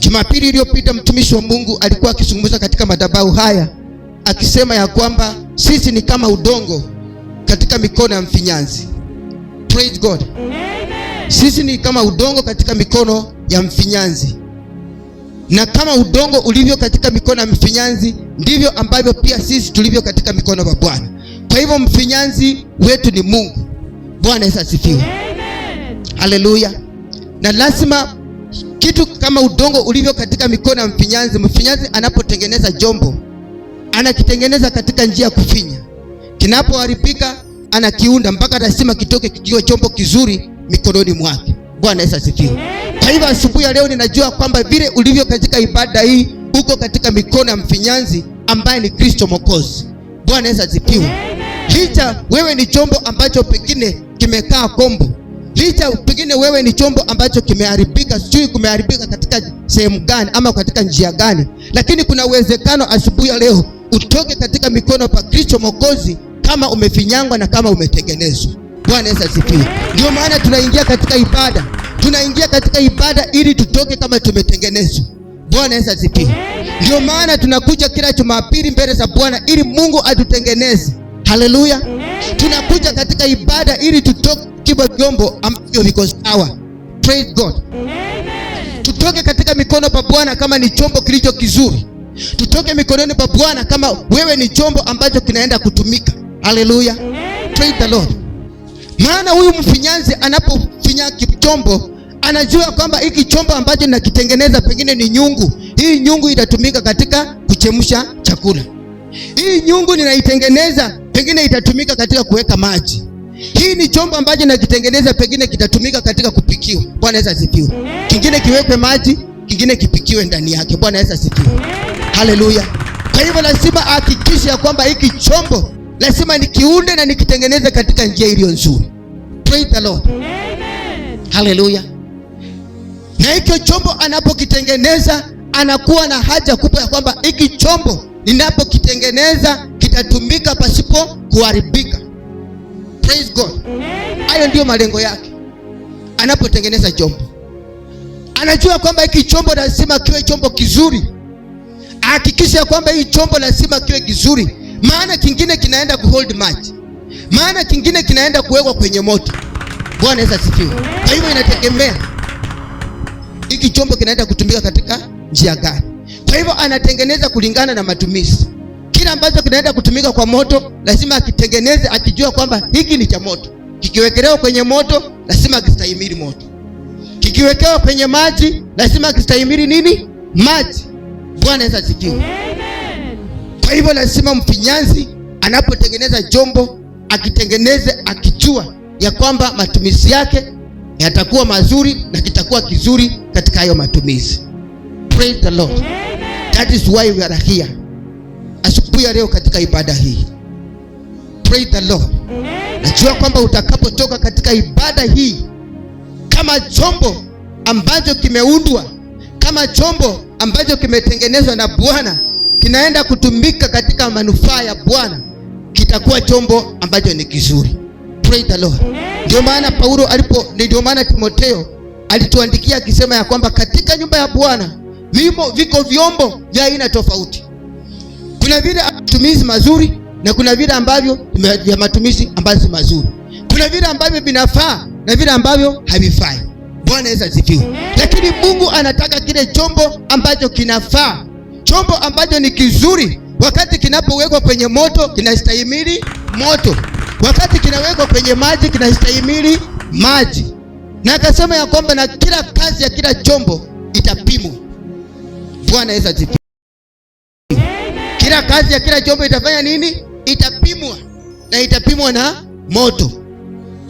Jumapili iliyopita mtumishi wa Mungu alikuwa akizungumza katika madhabahu haya akisema ya kwamba sisi ni kama udongo katika mikono ya mfinyanzi. Praise God. Amen. Sisi ni kama udongo katika mikono ya mfinyanzi. Na kama udongo ulivyo katika mikono ya mfinyanzi, ndivyo ambavyo pia sisi tulivyo katika mikono ya Bwana. Kwa hivyo mfinyanzi wetu ni Mungu. Bwana Yesu asifiwe. Amen. Haleluya. Na lazima kitu kama udongo ulivyo katika mikono ya mfinyanzi, mfinyanzi anapotengeneza jombo, anakitengeneza katika njia ya kufinya. Kinapoharibika anakiunda mpaka lazima kitoke kikiwa chombo kizuri mikononi mwake. Bwana Yesu asifiwe. Kwa hivyo asubuhi ya leo ninajua kwamba vile ulivyo katika ibada hii uko katika mikono ya mfinyanzi ambaye ni Kristo Mwokozi. Bwana Yesu asifiwe. Licha wewe ni chombo ambacho pengine kimekaa kombo, licha pengine wewe ni chombo ambacho kimeharibika, sijui kumeharibika katika sehemu gani ama katika njia gani, lakini kuna uwezekano asubuhi ya leo utoke katika mikono pa Kristo Mwokozi kama umefinyangwa na kama umetengenezwa. Bwana Yesu asifiwe. Ndio maana tunaingia katika ibada. Tunaingia katika ibada ili tutoke kama tumetengenezwa. Bwana Yesu asifiwe. Ndio maana tunakuja kila Jumapili mbele za Bwana ili Mungu atutengeneze. Haleluya. Tunakuja katika ibada ili tutoke kiba vyombo ambavyo viko sawa. Praise God. Tutoke katika mikono pa Bwana kama ni chombo kilicho kizuri. Tutoke mikononi pa Bwana kama wewe ni chombo ambacho kinaenda kutumika. Haleluya. Praise the Lord. Maana huyu mfinyanzi anapofinya chombo anajua kwamba hiki chombo ambacho nakitengeneza pengine ni nyungu. Hii nyungu itatumika katika kuchemsha chakula. Hii nyungu ninaitengeneza pengine itatumika katika kuweka maji. Hii ni chombo ambacho nakitengeneza pengine kitatumika katika kupikiwa. Bwana Yesu asifiwe. Kingine kiwekwe maji, kingine kipikiwe ndani yake. Bwana Yesu asifiwe. Haleluya. Kwa hivyo lazima hakikishe ya kwamba hiki chombo lazima nikiunde na nikitengeneze katika njia iliyo nzuri. Praise the Lord. Amen. Haleluya. Na hiki chombo anapokitengeneza anakuwa na haja kubwa ya kwamba hiki chombo ninapokitengeneza kitatumika pasipo kuharibika. Praise God. Hayo ndio malengo yake. Anapotengeneza chombo anajua kwamba hiki chombo lazima kiwe chombo kizuri. Hakikisha kwamba hii chombo lazima kiwe kizuri, maana kingine kinaenda kuhold maji, maana kingine kinaenda kuwekwa kwenye moto. Bwana Yesu asifiwe. Kwa hivyo inategemea hiki chombo kinaenda kutumika katika njia gani. Kwa hivyo anatengeneza kulingana na matumizi. Kila ambacho kinaenda kutumika kwa moto lazima akitengeneze akijua kwamba hiki ni cha moto. Kikiwekelewa kwenye moto lazima kistahimili moto. Kikiwekewa kwenye maji lazima kistahimili nini? Maji. Bwana Yesu asifiwe. Kwa hivyo lazima mfinyanzi anapotengeneza chombo akitengeneze akijua ya kwamba matumizi yake yatakuwa mazuri na kitakuwa kizuri katika hayo matumizi. Praise the Lord. That is why we are here asubuhi ya leo katika ibada hii. Praise the Lord. Najua kwamba utakapotoka katika ibada hii kama chombo ambacho kimeundwa, kama chombo ambacho kimetengenezwa na Bwana, kinaenda kutumika katika manufaa ya Bwana, kitakuwa chombo ambacho ni kizuri. Praise the Lord. Ndio maana ndio maana Timotheo alituandikia akisema ya kwamba katika nyumba ya Bwana viko vyombo vya aina tofauti. Kuna vile matumizi mazuri na kuna vile ambavyo vya matumizi ambazo si mazuri. Kuna vile ambavyo vinafaa na vile ambavyo havifai. Bwana Yesu asifiwe. Lakini Mungu anataka kile chombo ambacho kinafaa, chombo ambacho ni kizuri. Wakati kinapowekwa kwenye moto kinastahimili moto, wakati kinawekwa kwenye maji kinastahimili maji. Na akasema ya kwamba na kila kazi ya kila chombo itapimwa. Bwana Yesu asifiwe. Kila kazi ya kila chombo itafanya nini? Itapimwa, na itapimwa na moto.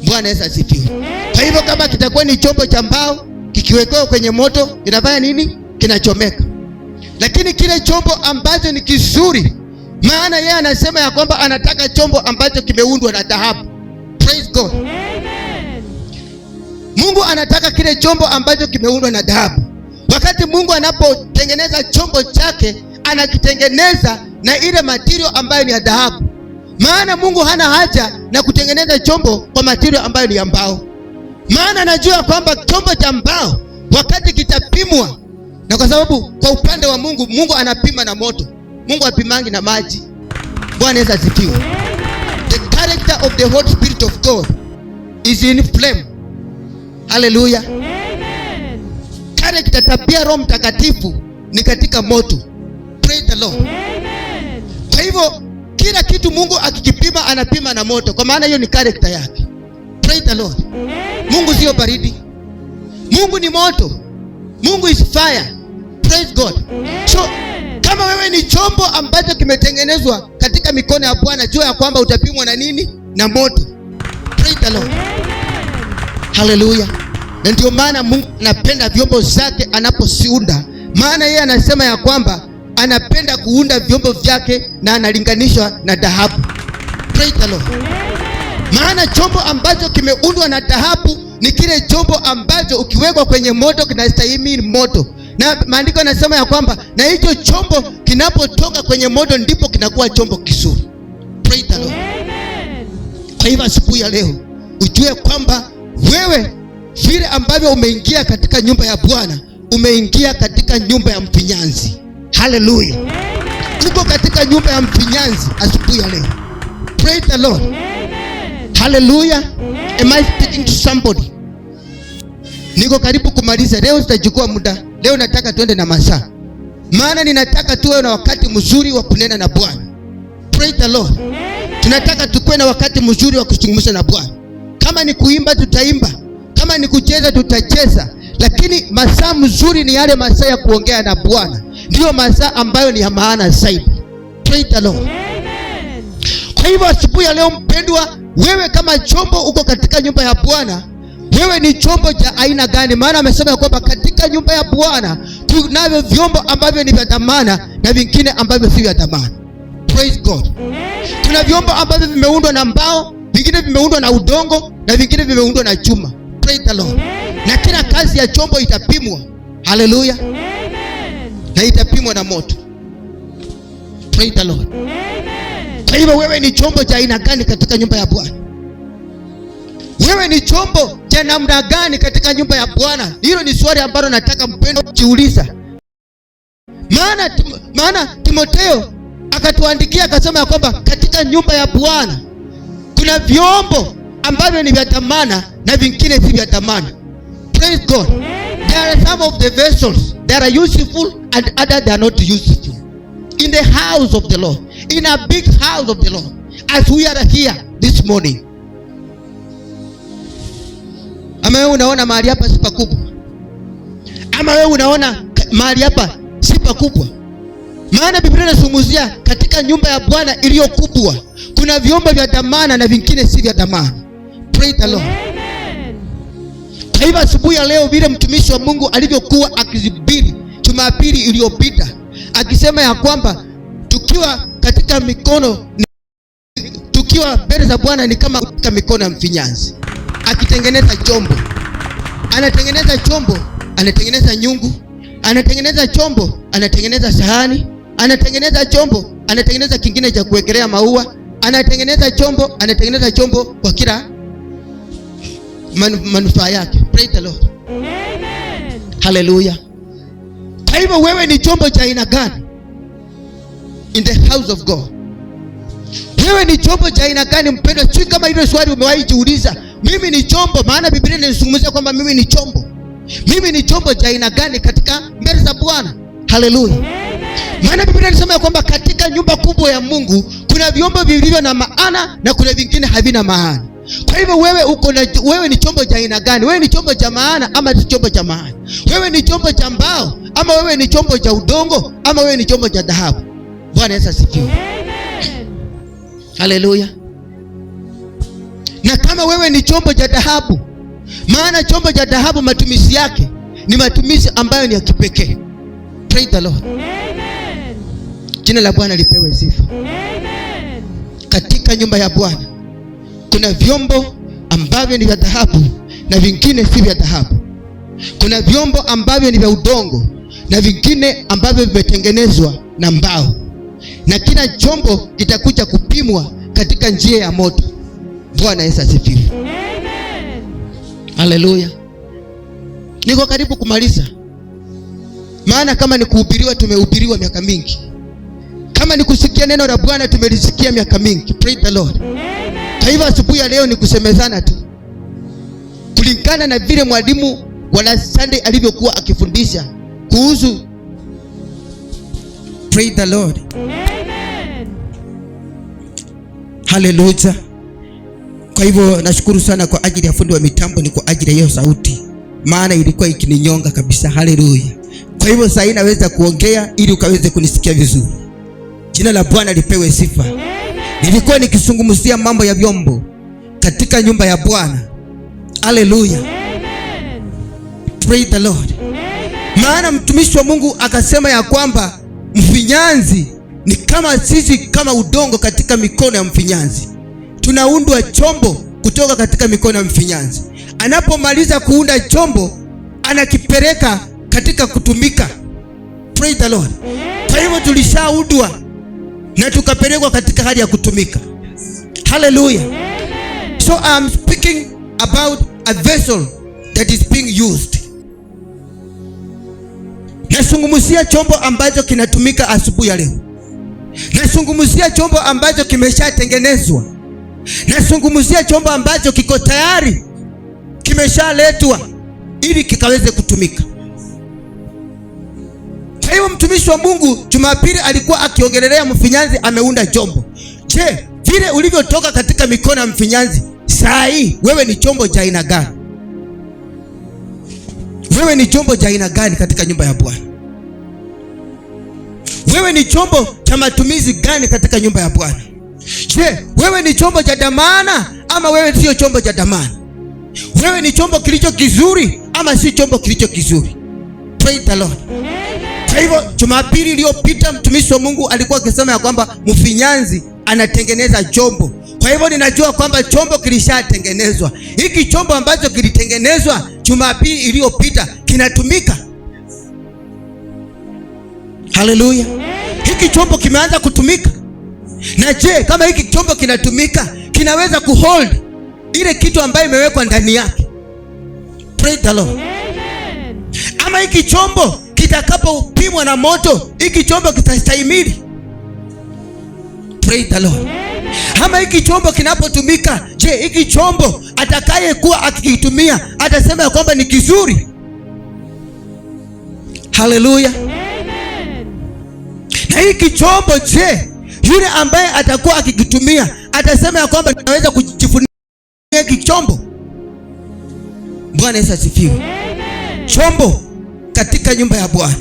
Bwana Yesu asifiwe. Kwa hivyo kama kitakuwa ni chombo cha mbao kikiwekewa kwenye moto kinafanya nini? Kinachomeka. Lakini kile chombo ambacho ni kizuri, maana yeye anasema ya kwamba anataka chombo ambacho kimeundwa na dhahabu. Praise God. Amen. Mungu anataka kile chombo ambacho kimeundwa na dhahabu. Wakati Mungu anapotengeneza chombo chake anakitengeneza na ile material ambayo ni ya dhahabu. Maana Mungu hana haja na kutengeneza chombo kwa material ambayo ni ya mbao. Maana anajua kwamba chombo cha mbao wakati kitapimwa, Na kwa sababu kwa upande wa Mungu, Mungu anapima na moto. Mungu apimangi na maji. Bwana Yesu asifiwe. The character of the Holy Spirit of God is in flame. Hallelujah. Amen. Character, tabia Roho Mtakatifu ni katika moto. Praise the Lord. Amen. Kwa hivyo kila kitu Mungu akikipima anapima na moto, kwa maana hiyo ni character yake. Praise the Lord. Amen. Mungu sio baridi. Mungu ni moto. Mungu is fire. Praise God. Amen. So kama wewe ni chombo ambacho kimetengenezwa katika mikono ya Bwana, jua ya kwamba utapimwa na nini? Na moto. Praise the Lord. Hallelujah. Na ndio maana Mungu anapenda vyombo zake anaposiunda. Maana yeye anasema ya kwamba anapenda kuunda vyombo vyake na analinganishwa na dhahabu. Praise the Lord. Maana chombo ambacho kimeundwa na dhahabu ni kile chombo ambacho ukiwekwa kwenye moto kinastahimili moto. Na maandiko yanasema ya kwamba na hicho chombo kinapotoka kwenye moto ndipo kinakuwa chombo kizuri. Praise the Lord. Kwa hivyo asubuhi ya leo ujue kwamba wewe vile ambavyo umeingia katika nyumba ya Bwana, umeingia katika nyumba ya mfinyanzi. Hallelujah. Uko katika nyumba ya mfinyanzi asubuhi ya leo. Praise the Lord. Hallelujah. Am I speaking to somebody? Niko karibu kumaliza. Leo sitachukua muda. Leo nataka tuende na masaa. Maana ninataka tuwe na wakati mzuri wa kunena na Bwana. Praise the Lord. Tunataka tukue na wakati mzuri wa kuzungumza na Bwana. Kama ni kuimba tutaimba, kama ni kucheza tutacheza, lakini masaa mzuri ni yale masaa ya kuongea na Bwana. Ndio masaa ambayo ni ya maana zaidi. Praise the Lord. Kwa hivyo asubuhi ya leo mpendwa, wewe kama chombo uko katika nyumba ya Bwana, wewe ni chombo cha aina gani? Maana amesema kwamba katika nyumba ya Bwana tunavyo vyombo ambavyo ni vya dhamana na vingine ambavyo si vya dhamana. Praise God. Kuna vyombo ambavyo vimeundwa na mbao, vingine vimeundwa na udongo na vingine vimeundwa na chuma. Praise the Lord. Na kila kazi ya chombo itapimwa. Hallelujah. Na itapimwa na moto. Praise the Lord. Kwa hivyo wewe ni chombo cha aina gani katika nyumba ya Bwana? Wewe ni chombo cha namna gani katika nyumba ya Bwana? Hilo ni swali ambalo nataka mpendo kujiuliza. Maana Timotheo akatuandikia akasema ya kwamba katika nyumba ya Bwana kuna vyombo ambavyo ni vya dhamana na vingine si vya dhamana. Praise God. There are some of the vessels that are useful and others that are not useful. In the house of the Lord, in a big house of the Lord, as we are here this morning. Ama wewe unaona mahali hapa si pakubwa? Ama wewe unaona mahali hapa si pakubwa? Maana Biblia inazungumzia katika nyumba ya Bwana iliyo kubwa kuna vyombo vya dhamana na vingine si vya dhamana. Praise the Lord. Kwa hivyo asubuhi ya leo vile mtumishi wa Mungu alivyokuwa akizibiri Jumapili iliyopita akisema ya kwamba tukiwa katika mikono, tukiwa mbele za Bwana ni kama katika mikono ya mfinyanzi. Akitengeneza chombo, anatengeneza chombo, anatengeneza nyungu, anatengeneza chombo, anatengeneza sahani, anatengeneza chombo, anatengeneza kingine cha kuwekelea maua, anatengeneza chombo, anatengeneza chombo kwa kila manufaa yake. Praise the Lord. Amen. Hallelujah. Kwa hivyo wewe ni chombo cha aina gani in the house of God? Wewe ni chombo cha aina gani mpendwa? Sio kama hilo swali umewahi jiuliza. Mimi ni chombo, maana Biblia inazungumzia kwamba mimi ni chombo. Mimi ni chombo cha aina gani katika mbele za Bwana? Hallelujah. Maana Biblia inasema kwamba katika nyumba kubwa ya Mungu kuna vyombo vilivyo na maana na kuna vingine havina maana. Kwa hivyo wewe ni chombo cha aina gani? Wewe ni chombo cha maana ama si chombo cha maana? Wewe ni chombo cha mbao ama wewe ni chombo cha udongo ama wewe ni chombo cha dhahabu? Bwana Yesu asifiwe. Haleluya. Na kama wewe ni chombo cha dhahabu, maana chombo cha dhahabu matumizi yake ni matumizi ambayo ni ya kipekee. Praise the Lord. Amen. Jina la Bwana lipewe sifa. Amen. Katika nyumba ya Bwana kuna vyombo ambavyo ni vya dhahabu na vingine si vya dhahabu. Kuna vyombo ambavyo ni vya udongo na vingine ambavyo vimetengenezwa na mbao. Na kila chombo kitakuja kupimwa katika njia ya moto. Bwana Yesu asifiwe. Amen. Haleluya. Niko karibu kumaliza. Maana kama ni kuhubiriwa, tumehubiriwa miaka mingi. Kama ni kusikia neno la Bwana, tumelisikia miaka mingi. Praise the Lord. Kwa hivyo asubuhi ya leo ni kusemezana tu kulingana na vile mwalimu wa last Sunday alivyokuwa akifundisha kuhusu. Praise the Lord. Amen. Hallelujah. Kwa hivyo nashukuru sana kwa ajili ya fundi wa mitambo, ni kwa ajili ya hiyo sauti, maana ilikuwa ikininyonga kabisa. Hallelujah. Kwa hivyo sasa naweza kuongea ili ukaweze kunisikia vizuri. Jina la Bwana lipewe sifa. Nilikuwa nikizungumzia mambo ya vyombo katika nyumba ya Bwana. Hallelujah. Praise the Lord. Maana mtumishi wa Mungu akasema ya kwamba mfinyanzi ni kama sisi, kama udongo katika mikono ya mfinyanzi. Tunaundwa chombo kutoka katika mikono ya mfinyanzi. Anapomaliza kuunda chombo, anakipeleka katika kutumika. Praise the Lord. Kwa hivyo tulishaundwa na tukapelekwa katika hali ya kutumika. Hallelujah. So I'm speaking about a vessel that is being used. Nasungumzia chombo ambacho kinatumika asubuhi ya leo. Nasungumzia chombo ambacho kimeshatengenezwa. Nasungumzia chombo ambacho kiko tayari, kimeshaletwa ili kikaweze kutumika. Kwa hiyo mtumishi wa Mungu Jumapili alikuwa akiongelelea mfinyanzi ameunda chombo. Je, vile ulivyotoka katika mikono ya mfinyanzi, saa hii wewe ni chombo cha aina gani? Wewe ni chombo cha aina gani katika nyumba ya Bwana? Wewe ni chombo cha matumizi gani katika nyumba ya Bwana? Je, wewe ni chombo cha dhamana ama wewe sio chombo cha dhamana? Wewe ni chombo kilicho kizuri ama si chombo kilicho kizuri? Praise the Lord. Kwa hivyo Jumapili iliyopita mtumishi wa Mungu alikuwa akisema ya kwamba mfinyanzi anatengeneza chombo. Kwa hivyo ninajua kwamba chombo kilishatengenezwa. Hiki chombo ambacho kilitengenezwa Jumapili iliyopita kinatumika. Hallelujah. Hiki chombo kimeanza kutumika. Na je, kama hiki chombo kinatumika, kinaweza kuhold ile kitu ambayo imewekwa ndani yake? Praise the Lord. Ama hiki chombo kitakapopimwa na moto, hiki chombo kitastahimili? Praise the Lord. Ama hiki chombo kinapotumika, je, hiki chombo atakayekuwa akikitumia atasema ya kwamba ni kizuri? Hallelujah. Na hiki chombo, je, yule ambaye atakuwa akikitumia atasema ya kwamba naweza kujifunia hiki chombo? Bwana Yesu asifiwe. Chombo katika nyumba ya Bwana.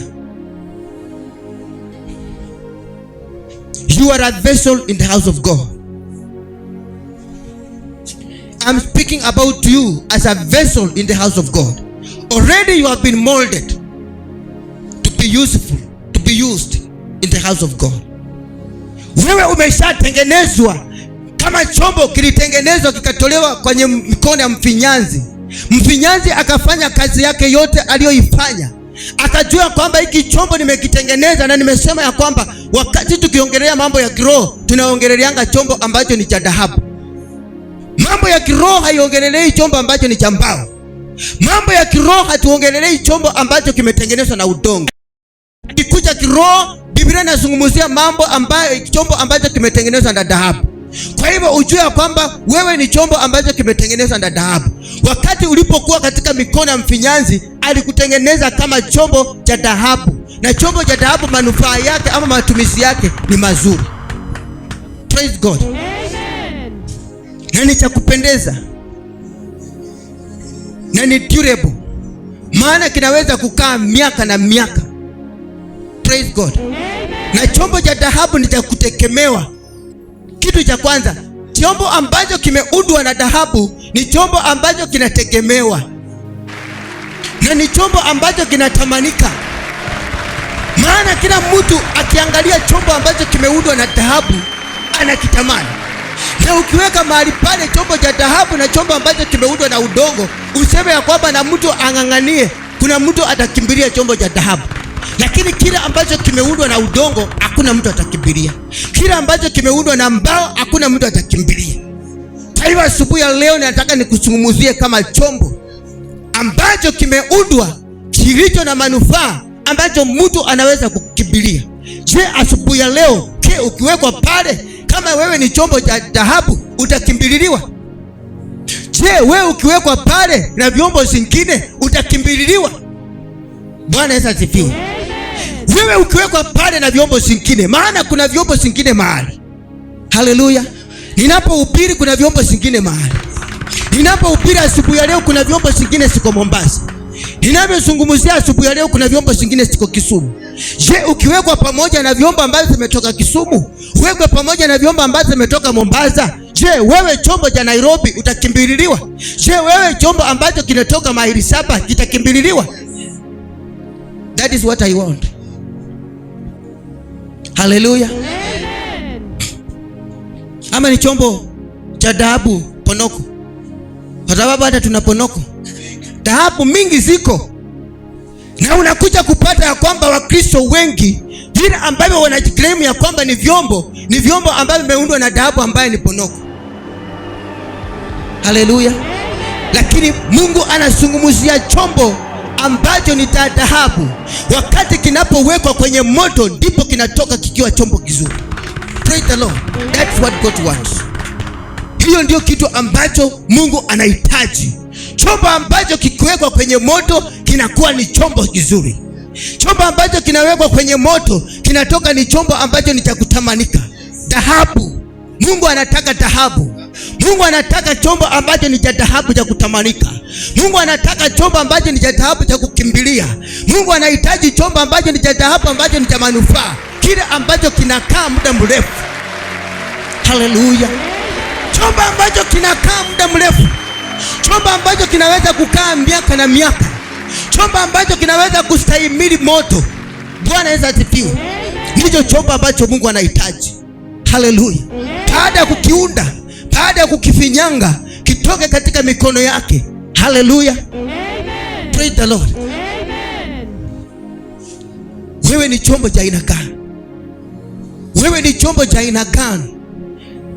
You are a vessel in the house of God. I'm speaking about you as a vessel in the house of God. Already you have been molded to be useful, to be used in the house of God. Wewe umeshatengenezwa kama chombo kilitengenezwa kikatolewa kwenye mikono ya mfinyanzi. Mfinyanzi akafanya kazi yake yote aliyoifanya. Akajua kwamba hiki chombo nimekitengeneza, na nimesema ya kwamba wakati tukiongelea mambo ya kiroho tunaongeleleanga chombo ambacho ni cha dhahabu. Mambo ya kiroho haiongelelei chombo ambacho ni cha mbao. Mambo ya kiroho hatuongelelei chombo ambacho kimetengenezwa na udongo. Kikuja kiroho, Biblia inazungumzia mambo ambayo chombo ambacho kimetengenezwa na dhahabu. Kwa hivyo ujue kwamba wewe ni chombo ambacho kimetengenezwa na dhahabu. Wakati ulipokuwa katika mikono ya mfinyanzi, alikutengeneza kama chombo cha dhahabu. Na chombo cha dhahabu manufaa yake ama matumizi yake ni mazuri. Praise God. Na ni cha kupendeza. Na ni durable. Maana kinaweza kukaa miaka na miaka. Praise God. Na chombo cha dhahabu ni cha kutegemewa. Kitu cha kwanza, chombo ambacho kimeundwa na dhahabu ni chombo ambacho kinategemewa. Na ni chombo ambacho kinatamanika. Maana kila mtu akiangalia chombo ambacho kimeundwa na dhahabu anakitamani. Na ukiweka mahali pale chombo cha dhahabu na chombo ambacho kimeundwa na udongo, useme ya kwamba na mtu anganganie, kuna mtu atakimbilia chombo cha dhahabu. Lakini kila ambacho kimeundwa na udongo hakuna mtu atakimbilia. Kila ambacho kimeundwa na mbao hakuna mtu atakimbilia. Kwa hivyo asubuhi ya leo nataka nikuzungumzie kama chombo ambacho kimeundwa kilicho na manufaa ambacho mtu anaweza kukimbilia. Je, asubuhi ya leo ukiwekwa pale, kama wewe ni chombo cha dhahabu, utakimbililiwa? Je, wewe ukiwekwa pale na vyombo vingine utakimbililiwa? Bwana Yesu asifiwe. Wewe ukiwekwa pale na vyombo vingine, maana kuna vyombo vingine mahali. Haleluya. Ninapohubiri kuna vyombo vingine mahali. Ninapohubiri asubuhi ya leo kuna vyombo vingine siko Mombasa. Ninavyozungumzia asubuhi ya leo kuna vyombo vingine siko Kisumu. Je, ukiwekwa pamoja na vyombo ambavyo vimetoka Kisumu, uwekwe pamoja na vyombo ambavyo vimetoka Mombasa, je, wewe chombo cha Nairobi utakimbililiwa? Je, wewe chombo ambacho kinatoka maili 7 kitakimbililiwa? That is what I want. Hallelujah. Ama ni chombo cha dhahabu ponoko? Kwa sababu hata tuna ponoko, dhahabu mingi ziko, na unakuja kupata ya kwamba Wakristo wengi vile ambavyo wanajiclaim ya kwamba ni vyombo ambavyo vimeundwa na dhahabu ambayo ni ponoko. Haleluya. Lakini Mungu anazungumzia chombo ambacho ni dhahabu. Wakati kinapowekwa kwenye moto ndipo kinatoka kikiwa chombo kizuri. Praise the Lord. That's what God wants. Hiyo ndio kitu ambacho Mungu anahitaji. Chombo ambacho kikiwekwa kwenye moto kinakuwa ni chombo kizuri. Chombo ambacho kinawekwa kwenye moto kinatoka ni chombo ambacho ni cha kutamanika. Dhahabu. Mungu anataka dhahabu. Mungu anataka chombo ambacho ni cha dhahabu cha kutamanika. Mungu anataka chombo ambacho ni cha dhahabu cha kukimbilia. Mungu anahitaji chombo ambacho ni cha dhahabu ambacho ni cha manufaa, kile ambacho kinakaa muda mrefu. Haleluya. Chombo ambacho kinakaa muda mrefu. Chombo ambacho kinaweza kukaa miaka na miaka. Chombo ambacho kinaweza kustahimili moto. Bwana Yesu asifiwe. Ndicho chombo ambacho Mungu anahitaji. Haleluya. Baada ya kukiunda, baada ya kukifinyanga, kitoke katika mikono yake. Haleluya. Praise the Lord. Wewe ni chombo cha aina gani? Wewe ni chombo cha aina gani?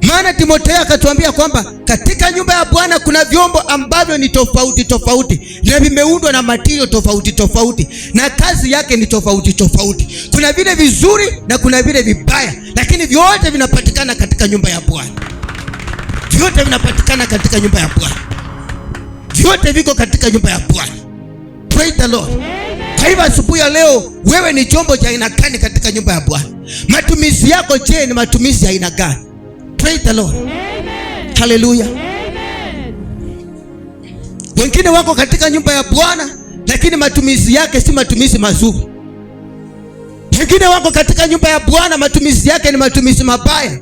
Maana Timotheo akatuambia kwamba katika nyumba ya Bwana kuna vyombo ambavyo ni tofauti tofauti na vimeundwa na material tofauti tofauti na kazi yake ni tofauti tofauti. Kuna vile vizuri na kuna vile vibaya, lakini vyote vinapatikana katika nyumba ya Bwana. Vyote vinapatikana katika nyumba ya Bwana. Vyote viko katika nyumba ya Bwana. Praise the Lord. Kwa hivyo asubuhi ya leo, wewe ni chombo cha aina gani katika nyumba ya Bwana? Matumizi yako je, ni matumizi ya aina gani? Praise the Lord. Hallelujah. Wengine wako katika nyumba ya Bwana lakini matumizi yake si matumizi mazuri. Wengine wako katika nyumba ya Bwana, matumizi yake ni matumizi mabaya.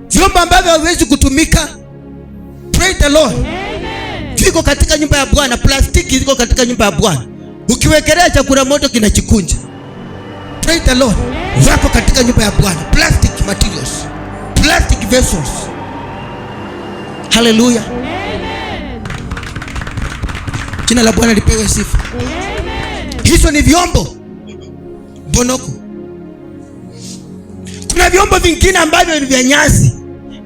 Vyombo ambavyo haviwezi kutumika. Praise the Lord. Viko katika nyumba ya Bwana, plastiki ziko katika nyumba ya Bwana. Ukiwekelea chakula moto kinachikunja. Praise the Lord. Wako katika nyumba ya Bwana, plastic materials, plastic vessels. Hallelujah. Jina la Bwana lipewe sifa. Hizo ni vyombo bonoko. Kuna vyombo vingine ambavyo ni vya nyasi,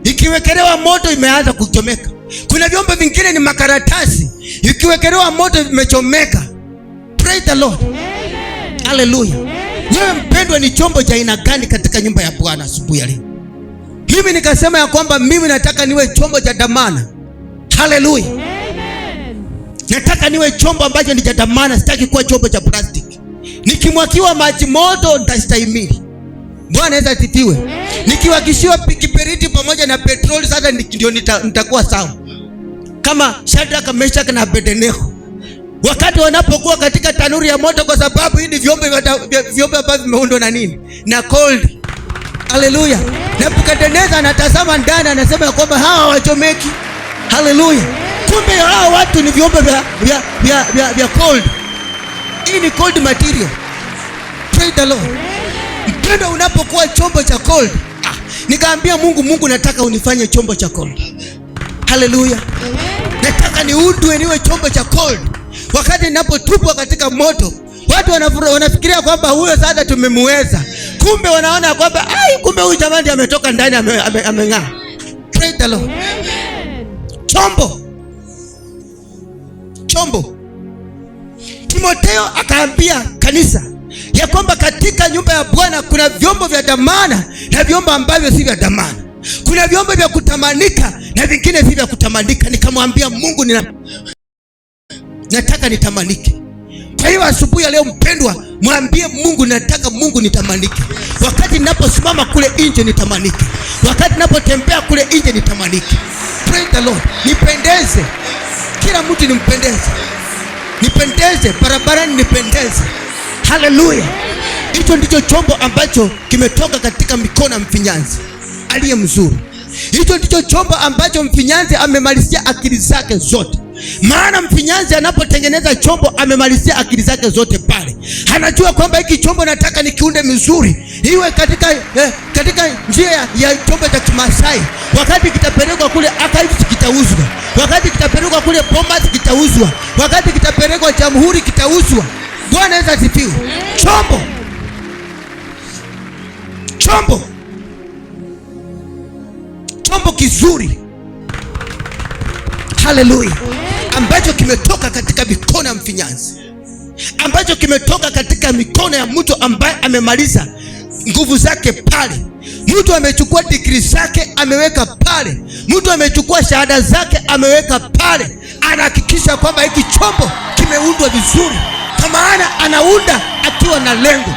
ikiwekelewa moto imeanza kuchomeka. Kuna vyombo vingine ni makaratasi, ikiwekelewa moto vimechomeka. Praise the Lord. Hallelujah. Wewe mpendwa, ni chombo cha aina gani katika nyumba ya Bwana asubuhi ya leo? Mimi nikasema ya kwamba mimi nataka niwe chombo cha dhamana. Hallelujah. Nataka niwe chombo ambacho ni cha dhamana, sitaki kuwa chombo cha plastiki. Nikimwakiwa maji moto nitastahimili. Bwana Yesu asifiwe. Nikiwakishiwa kiberiti pamoja na petroli sasa ndio nitakuwa sawa. Kama Shadraka, Meshaki na Abednego wakati wanapokuwa katika tanuri ya moto, kwa sababu hii ni vyombo ambavyo vimeundwa na nini? Na cold. Haleluya. Nebukadneza anatazama ndani, anasema ya kwamba hawa wachomeki. Haleluya. Kumbe hawa watu ni vyombo vya cold. Hii ni cold material. Praise the Lord. Mpendo, unapokuwa chombo cha cold, nikaambia Mungu, nataka unifanye chombo cha cold. Haleluya. Nataka niundwe niwe chombo cha cold. Wakati ninapotupwa katika moto, watu wanafikiria kwamba huyo sasa tumemweza. Kumbe wanaona kwamba kumbe huyu jamani ametoka ndani ameng'aa. Praise the Lord. Chombo. Timotheo akaambia kanisa ya kwamba katika nyumba ya Bwana kuna vyombo vya dhamana na vyombo ambavyo si vya dhamana. Kuna vyombo vya kutamanika na vingine si vya kutamanika. Nikamwambia Mungu, nataka nitamanike. Kwa hiyo asubuhi ya leo mpendwa, mwambie Mungu, nataka Mungu nitamanike. Wakati ninaposimama kule nje nitamanike. Wakati ninapotembea kule nje nitamanike. Praise the Lord. Nipendeze. Kila mtu nimpendeze. Nipendeze barabarani, nipendeze. Haleluya. Hicho ndicho chombo ambacho kimetoka katika mikono ya mfinyanzi aliye mzuri. Hicho ndicho chombo ambacho mfinyanzi amemalizia akili zake zote. Maana mfinyanzi anapotengeneza chombo amemalizia akili zake zote pale. Anajua kwamba hiki chombo nataka nikiunde mzuri, iwe katika njia ya chombo cha Kimasai. Wakati kitapelekwa kule Archives kitauzwa. Wakati kitapelekwa kule Bomas kitauzwa. Wakati kitapelekwa Jamhuri kitauzwa. Bwana Yesu asifiwe. Chombo kizuri. Haleluya. Ambacho kimetoka katika mikono ya mfinyanzi, ambacho kimetoka katika mikono ya mtu ambaye amemaliza nguvu zake pale. Mtu amechukua degree zake ameweka pale. Mtu amechukua shahada zake ameweka pale. Anahakikisha kwamba hiki chombo kimeundwa vizuri, kwa maana anaunda akiwa na lengo.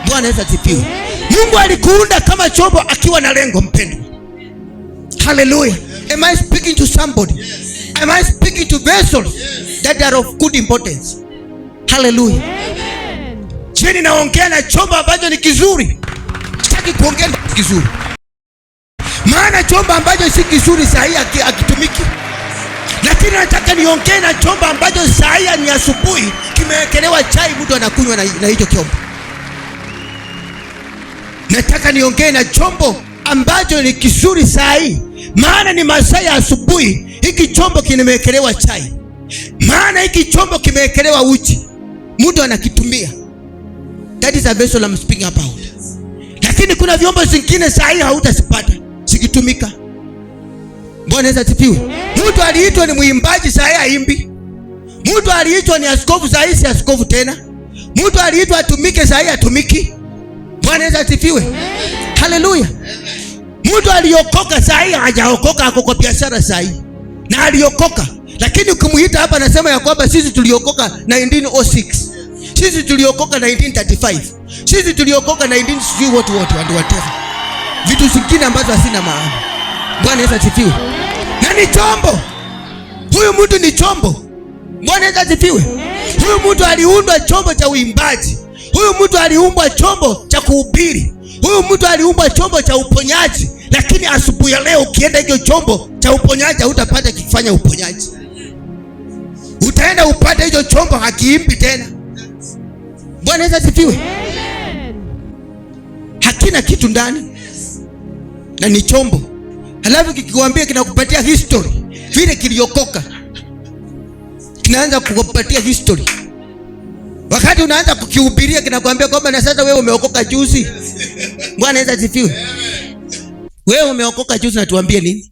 Bwana Yesu asifiwe. Mungu alikuunda kama chombo akiwa na lengo, mpendwa. Hallelujah. Am I speaking to somebody? Am I speaking to vessels that are of good importance? Hallelujah. Je, ninaongea na chombo ambacho ni kizuri? Sitaki kuongea na kizuri. Maana chombo ambacho si kizuri saa hii hakitumiki. Lakini nataka niongee na chombo ambacho saa hii ni asubuhi kimewekelewa chai, mtu anakunywa na hicho chombo. Nataka niongee na chombo ambacho ni kizuri saa hii. Maana ni masaa ya asubuhi, hiki chombo kimewekelewa chai. Maana hiki chombo kimewekelewa uji, mtu anakitumia. That is a vessel I'm speaking about. Lakini kuna vyombo vingine saa hii hautasipata sikitumika. Bwana Yesu asifiwe. Mtu aliitwa ni mwimbaji saa hii haimbi. Mtu aliitwa ni askofu saa hii si askofu tena. Mtu aliitwa atumike saa hii atumiki. Bwana Yesu asifiwe. Haleluya. Mtu aliokoka saa hii hajaokoka, ako kwa biashara saa hii. Na aliokoka, lakini ukimuita hapa anasema ya kwamba sisi tuliokoka 1906. Sisi tuliokoka 1935. Sisi tuliokoka 19 sijui what and whatever. Vitu zingine ambazo hasina maana. Bwana Yesu asifiwe. Na ni chombo. Huyu mtu ni chombo. Bwana Yesu asifiwe. Huyu mtu aliundwa chombo cha uimbaji. Huyu mtu aliumbwa chombo cha kuhubiri. Huyu mtu aliumbwa chombo cha uponyaji. Lakini asubuhi ya leo ukienda hiyo chombo cha uponyaji hutapata kifanya uponyaji. Utaenda upate hiyo chombo hakiimbi tena. Bwana Yesu asifiwe. Hakina kitu ndani. Na ni chombo. Halafu kikikwambia kinakupatia history vile kiliokoka, kinaanza kukupatia history. Wakati unaanza kukihubiria kinakwambia kwamba na sasa wewe umeokoka juzi. Bwana Yesu asifiwe. Wewe umeokoka juzi na tuambie nini?